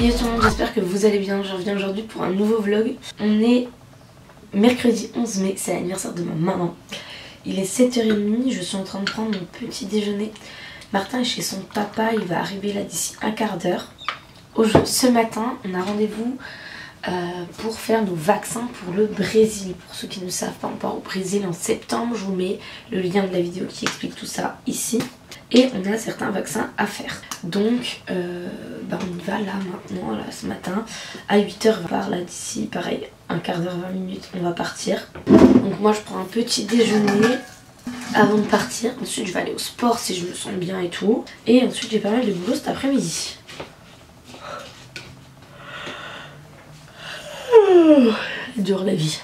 Yo tout le monde, j'espère que vous allez bien. Je reviens aujourd'hui pour un nouveau vlog. On est mercredi 11 mai, c'est l'anniversaire de ma maman. Il est 7h30, je suis en train de prendre mon petit déjeuner. Martin est chez son papa, il va arriver là d'ici un quart d'heure. Ce matin, on a rendez-vous pour faire nos vaccins pour le Brésil. Pour ceux qui ne savent pas, on part au Brésil en septembre. Je vous mets le lien de la vidéo qui explique tout ça ici. Et on a certains vaccins à faire. Donc on y va là maintenant, là, ce matin. À 8h, on part là d'ici, pareil, un quart d'heure, 20 minutes, on va partir. Donc moi je prends un petit déjeuner avant de partir. Ensuite je vais aller au sport si je me sens bien et tout. Et ensuite j'ai pas mal de boulot cet après-midi. Dure la vie.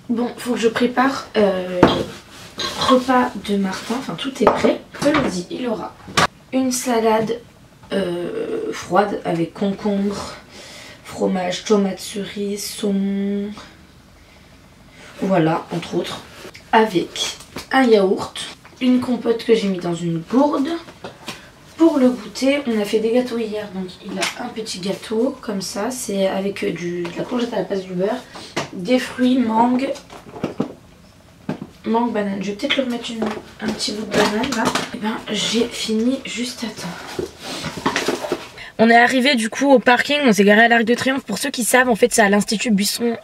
Bon, faut que je prépare le repas de Martin, enfin tout est prêt. Aujourd'hui, il aura une salade froide avec concombre, fromage, tomates cerises, saumon, voilà, entre autres. Avec un yaourt, une compote que j'ai mis dans une gourde. Pour le goûter, on a fait des gâteaux hier, donc il a un petit gâteau comme ça, c'est avec de la courgette à la place du beurre, des fruits, mangue, banane. Je vais peut-être leur mettre un petit bout de banane là. Et ben j'ai fini juste à temps. On est arrivé du coup au parking, on s'est garé à l'Arc de Triomphe. Pour ceux qui savent, en fait c'est à l'Institut Buisson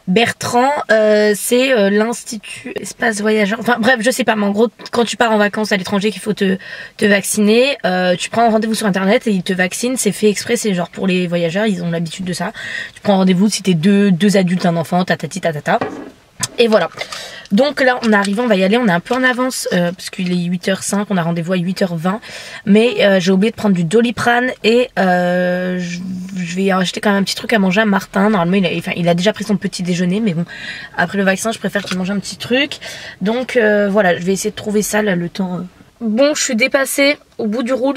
Bertrand, c'est l'institut espace voyageur, enfin bref je sais pas, mais en gros quand tu pars en vacances à l'étranger qu'il faut te vacciner, tu prends un rendez-vous sur internet et ils te vaccinent, c'est fait exprès, c'est genre pour les voyageurs, ils ont l'habitude de ça. Tu prends rendez-vous si t'es deux adultes, un enfant, tatati tatata. Et voilà. Donc là on est arrivé, on va y aller, on est un peu en avance parce qu'il est 8h05, on a rendez-vous à 8h20. Mais j'ai oublié de prendre du Doliprane et je vais acheter quand même un petit truc à manger à Martin. Normalement il a déjà pris son petit déjeuner, mais bon, après le vaccin je préfère qu'il mange un petit truc. Donc voilà, je vais essayer de trouver ça là le temps. Bon, je suis dépassée au bout du rules.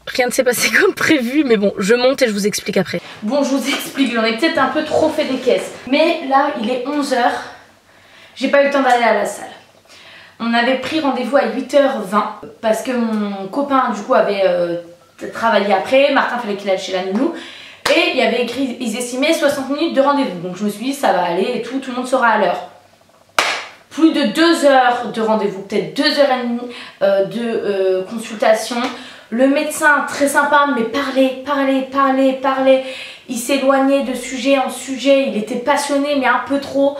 Rien ne s'est passé comme prévu, mais bon, je monte et je vous explique après. Bon, je vous explique, j'en ai peut-être un peu trop fait des caisses. Mais là, il est 11h. J'ai pas eu le temps d'aller à la salle. On avait pris rendez-vous à 8h20 parce que mon copain du coup avait travaillé après. Martin fallait qu'il aille chez la nounou. Et il y avait écrit, ils estimaient 60 minutes de rendez-vous. Donc je me suis dit ça va aller et tout le monde sera à l'heure. Plus de 2 heures de rendez-vous, peut-être 2h30 de consultation. Le médecin très sympa mais parlait. Il s'éloignait de sujet en sujet, il était passionné mais un peu trop.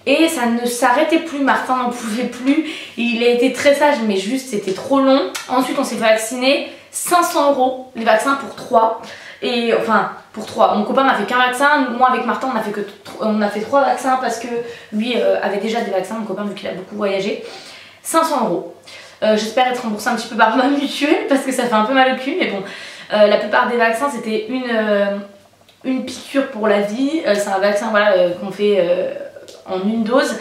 Et ça ne s'arrêtait plus, Martin n'en pouvait plus. Il a été très sage mais juste c'était trop long. Ensuite on s'est vacciné, 500 € les vaccins pour 3. Et enfin pour 3, mon copain n'a fait qu'un vaccin. Moi avec Martin on a fait 3 vaccins parce que lui avait déjà des vaccins, mon copain vu qu'il a beaucoup voyagé. 500 €. J'espère être remboursée un petit peu par ma mutuelle parce que ça fait un peu mal au cul. Mais bon, la plupart des vaccins c'était une piqûre pour la vie. C'est un vaccin voilà, qu'on fait en une dose.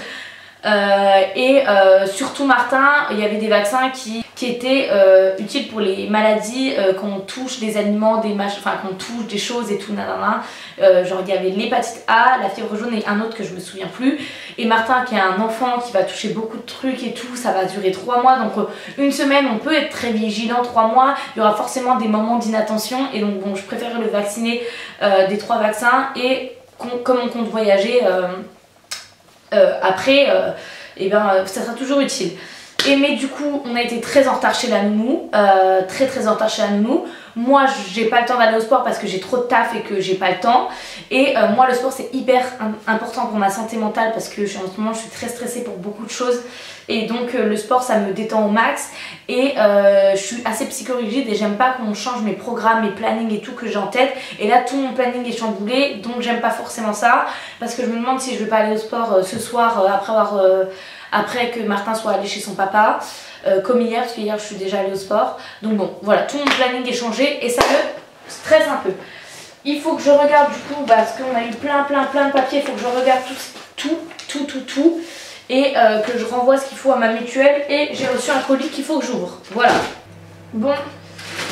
Surtout Martin, il y avait des vaccins qui étaient utiles pour les maladies, qu'on touche des aliments, qu'on touche des choses et tout, nanana. Genre il y avait l'hépatite A, la fièvre jaune et un autre que je me souviens plus. Et Martin qui a un enfant qui va toucher beaucoup de trucs et tout, ça va durer 3 mois. Donc une semaine on peut être très vigilant, 3 mois, il y aura forcément des moments d'inattention. Et donc bon, je préfère le vacciner des 3 vaccins. Et comme on compte voyager après, ça sera toujours utile. Mais du coup on a été très en retard chez la nounou, très en retard chez la nounou. Moi j'ai pas le temps d'aller au sport parce que j'ai trop de taf et que j'ai pas le temps. Et moi le sport c'est hyper important pour ma santé mentale parce que en ce moment je suis très stressée pour beaucoup de choses. Et donc le sport ça me détend au max. Et je suis assez psychorigide et j'aime pas qu'on change mes programmes, mes plannings et tout que j'ai en tête. Et là tout mon planning est chamboulé, donc j'aime pas forcément ça. Parce que je me demande si je vais pas aller au sport ce soir après que Martin soit allé chez son papa, comme hier, parce que hier je suis déjà allée au sport. Donc bon, voilà, tout mon planning est changé et ça me stresse un peu. Il faut que je regarde du coup, parce qu'on a eu plein de papiers, il faut que je regarde tout. Et que je renvoie ce qu'il faut à ma mutuelle. Et j'ai reçu un colis qu'il faut que j'ouvre. Voilà. Bon,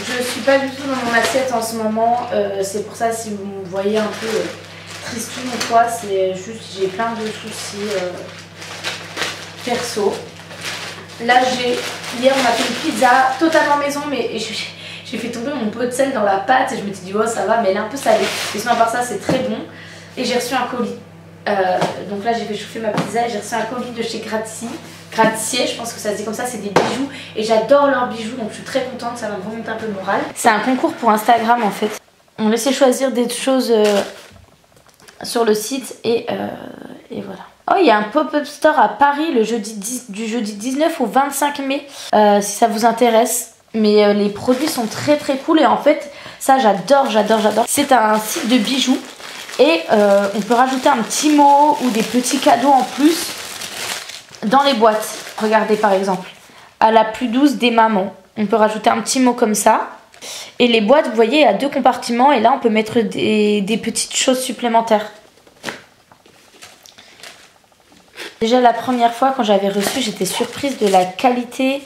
je suis pas du tout dans mon assiette en ce moment. C'est pour ça si vous me voyez un peu tristoun ou quoi, c'est juste j'ai plein de soucis perso. Là hier on a fait une pizza totalement maison, mais j'ai fait tomber mon pot de sel dans la pâte et je me suis dit oh ça va, mais elle est un peu salée. Et sinon à part ça c'est très bon. Et j'ai reçu un colis. Donc là j'ai fait chauffer ma pizza et j'ai reçu un colis de chez Gratier, je pense que ça se dit comme ça, c'est des bijoux. Et j'adore leurs bijoux, donc je suis très contente, ça va me remonter un peu le moral. C'est un concours pour Instagram en fait. On laissait choisir des choses sur le site et voilà. Oh, il y a un pop-up store à Paris du jeudi 19 au 25 mai, si ça vous intéresse. Mais les produits sont très très cool et en fait, ça j'adore. C'est un site de bijoux et on peut rajouter un petit mot ou des petits cadeaux en plus dans les boîtes. Regardez par exemple, à la plus douce des mamans. On peut rajouter un petit mot comme ça. Et les boîtes, vous voyez, il y a 2 compartiments et là on peut mettre des petites choses supplémentaires. Déjà la première fois quand j'avais reçu, j'étais surprise de la qualité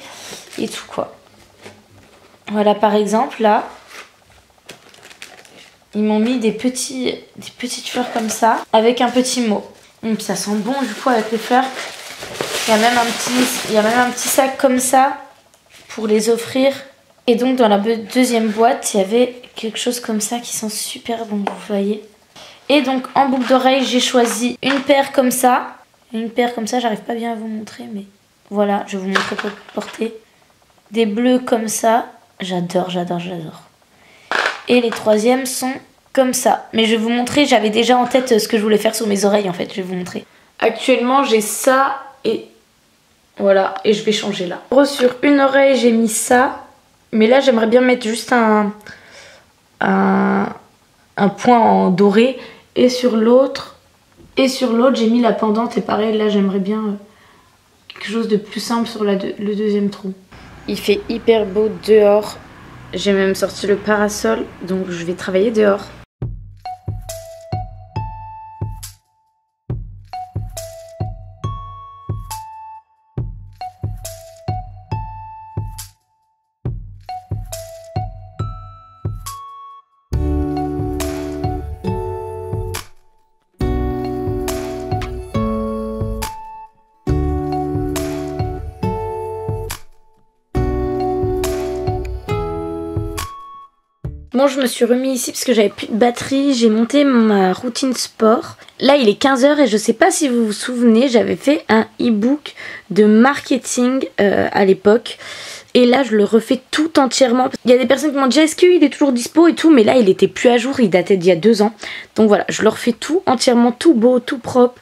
et tout quoi. Voilà par exemple là, ils m'ont mis des petites fleurs comme ça avec un petit mot. Ça sent bon du coup avec les fleurs. Il y a même un petit sac comme ça pour les offrir. Et donc dans la deuxième boîte, il y avait quelque chose comme ça qui sent super bon, vous voyez. Et donc en boucle d'oreille, j'ai choisi une paire comme ça. Une paire comme ça, j'arrive pas bien à vous montrer, mais voilà, je vais vous montrer pour porter. Des bleus comme ça, j'adore. Et les troisièmes sont comme ça. Mais je vais vous montrer, j'avais déjà en tête ce que je voulais faire sur mes oreilles en fait, je vais vous montrer. Actuellement, j'ai ça et voilà, et je vais changer là. Sur une oreille, j'ai mis ça. Mais là, j'aimerais bien mettre juste un point en doré. Et sur l'autre, j'ai mis la pendante. Et pareil, là, j'aimerais bien quelque chose de plus simple sur le deuxième trou. Il fait hyper beau dehors. J'ai même sorti le parasol. Donc, je vais travailler dehors. Bon, je me suis remis ici parce que j'avais plus de batterie, j'ai monté ma routine sport. Là, il est 15 h et je sais pas si vous vous souvenez, j'avais fait un e-book de marketing à l'époque. Et là, je le refais tout entièrement. Il y a des personnes qui m'ont dit, est-ce qu'il est toujours dispo et tout, mais là, il était plus à jour, il datait d'il y a 2 ans. Donc voilà, je le refais tout entièrement, tout beau, tout propre,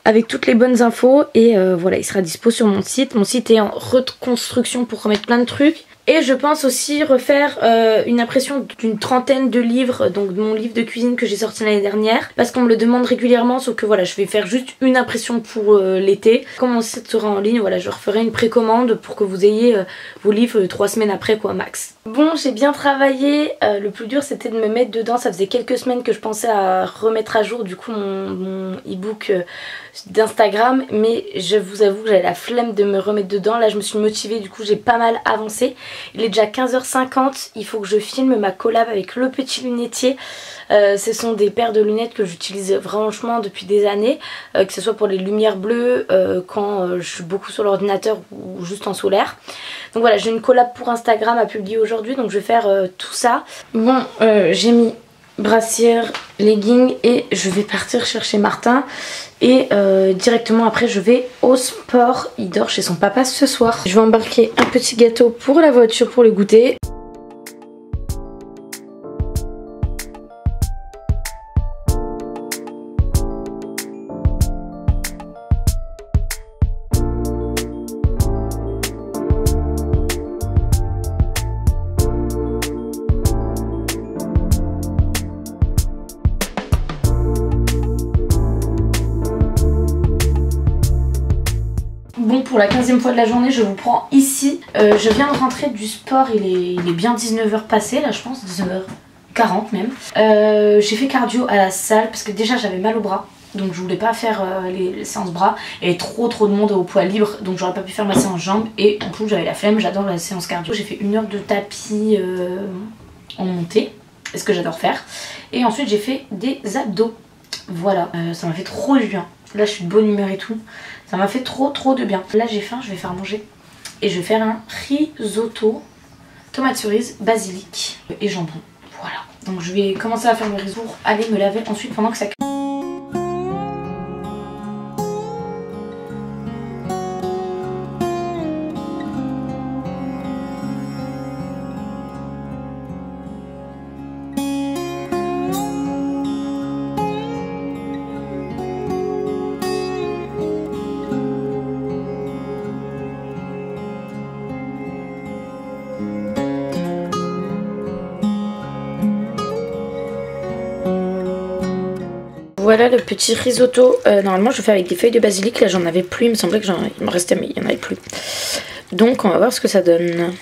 avec toutes les bonnes infos. Et voilà, il sera dispo sur mon site. Mon site est en reconstruction pour remettre plein de trucs. Et je pense aussi refaire une impression d'une 30aine de livres, donc de mon livre de cuisine que j'ai sorti l'année dernière. Parce qu'on me le demande régulièrement, sauf que voilà, je vais faire juste une impression pour l'été. Quand mon site sera en ligne, voilà, je referai une précommande pour que vous ayez vos livres 3 semaines après quoi, max. Bon, j'ai bien travaillé, le plus dur c'était de me mettre dedans. Ça faisait quelques semaines que je pensais à remettre à jour du coup mon e-book d'Instagram, mais je vous avoue que j'avais la flemme de me remettre dedans. Là je me suis motivée, du coup j'ai pas mal avancé. Il est déjà 15h50, il faut que je filme ma collab avec Le Petit Lunetier. Ce sont des paires de lunettes que j'utilise franchement depuis des années, que ce soit pour les lumières bleues, quand je suis beaucoup sur l'ordinateur ou juste en solaire. Donc voilà, j'ai une collab pour Instagram à publier aujourd'hui, donc je vais faire tout ça. Bon, j'ai mis brassière, leggings et je vais partir chercher Martin. Et directement après je vais au sport. Il dort chez son papa ce soir. Je vais embarquer un petit gâteau pour la voiture pour le goûter. Bon, pour la 15e fois de la journée, je vous prends ici. Je viens de rentrer du sport, il est bien 19 h passé là je pense, 19h40 même. J'ai fait cardio à la salle parce que déjà j'avais mal au bras. Donc je voulais pas faire les séances bras. Il y avait trop de monde au poids libre, donc j'aurais pas pu faire ma séance jambes. Et en plus j'avais la flemme, j'adore la séance cardio. J'ai fait 1 heure de tapis en montée, c'est ce que j'adore faire. Et ensuite j'ai fait des abdos. Voilà, ça m'a fait trop du bien. Là je suis de bonne humeur et tout. Ça m'a fait trop de bien. Là j'ai faim, je vais faire manger. Et je vais faire un risotto, tomate cerise, basilic et jambon. Voilà. Donc je vais commencer à faire mes risottos pour aller me laver ensuite pendant que ça cuit. Voilà le petit risotto. Normalement je le fais avec des feuilles de basilic. Là j'en avais plus, il me semblait qu'il me restait mais il n'y en avait plus. Donc on va voir ce que ça donne.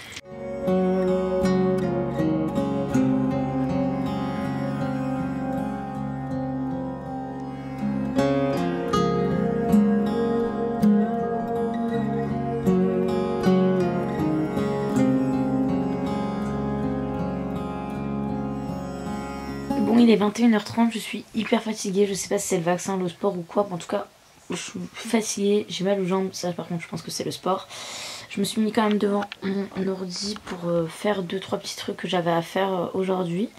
Bon, il est 21h30, je suis hyper fatiguée, je sais pas si c'est le vaccin, le sport ou quoi, en tout cas je suis fatiguée, j'ai mal aux jambes, ça par contre je pense que c'est le sport. Je me suis mis quand même devant mon ordi pour faire 2-3 petits trucs que j'avais à faire aujourd'hui.